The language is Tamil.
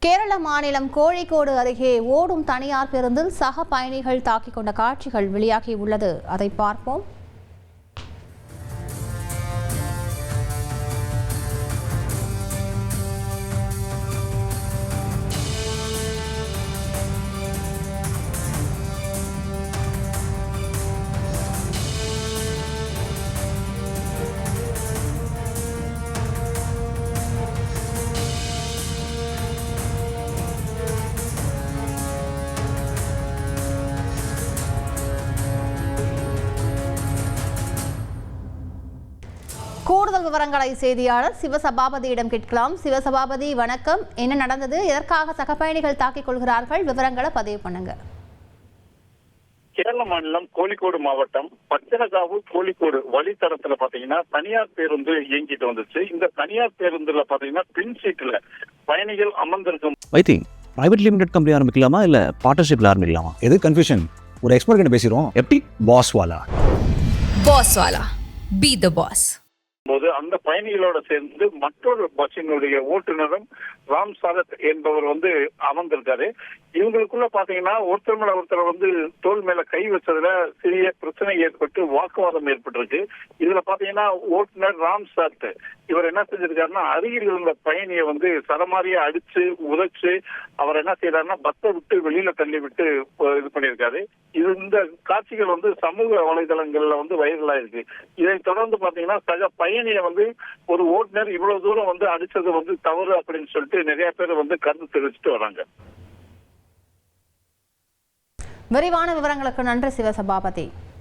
கேரள மாநிலம் கோழிக்கோடு அருகே ஓடும் தனியார் பேருந்தில் சக பயணிகள் தாக்கிக் கொண்ட காட்சிகள் வெளியாகியுள்ளது. அதை பார்ப்போம். கூடுதல் விவரங்களை செய்தியாளர் சிவசபாபதியிடம் கேட்கலாம். சிவசபாபதி, வணக்கம். என்ன நடந்தது? எதற்காக சக பயணிகள் தாக்கிக் கொள்கிறார்கள்? விவரங்களை பதிவு பண்ணுங்க. கேரள மாநிலம் கோழிக்கோடு மாவட்டம் பச்சனகாவு கோழிக்கோடு வழித்தடத்துல பாத்தீங்கன்னா தனியார் பேருந்து இயங்கிட்டு வந்துச்சு. இந்த தனியார் பேருந்துல பாத்தீங்கன்னா பின் சீட்ல பயணிகள் அமர்ந்திருக்கும். பிரைவேட் லிமிடெட் கம்பெனி ஆரம்பிக்கலாமா இல்ல பார்ட்னர்ஷிப்ல ஆரம்பிக்கலாமா? எது கன்ஃபியூஷன்? ஒரு எக்ஸ்பர்ட் கிட்ட பேசிடுவோம். எப்படி? பாஸ் வாலா பி தி பாஸ் போது அந்த பயணிகளோட சேர்ந்து மற்றொரு பஸ்ஸினுடைய ஓட்டுநரும் ராம் சாரத் என்பவர் அமர்ந்திருக்காரு. இவங்களுக்குள்ள பாத்தீங்கன்னா ஒருத்தர் மேல ஒருத்தர் தோல் மேல கை வச்சதுல சிறிய பிரச்சனை ஏற்பட்டு வாக்குவாதம் ஏற்பட்டிருக்கு. இதுல பாத்தீங்கன்னா ஓட்டுநர் ராம் சாரத் இவர் என்ன செஞ்சிருக்காருன்னா அருகில் இருந்த பயணியை சரமாரியா அடிச்சு உதைச்சு அவர் என்ன செய்யறாருன்னா பஸ்ஸை விட்டு வெளியில தள்ளி விட்டு இது பண்ணியிருக்காரு. இந்த காட்சிகள் சமூக வலைதளங்கள்ல வைரலா இருக்கு. இதை தொடர்ந்து பாத்தீங்கன்னா சக பயணியை ஒரு ஓட்டுநர் இவ்வளவு தூரம் அடிச்சது தவறு அப்படின்னு சொல்லிட்டு நிறைய பேர் கருத்து தெரிவிச்சுட்டு வராங்க. விரிவான விவரங்களுக்கு நன்றி சிவசபாபதி.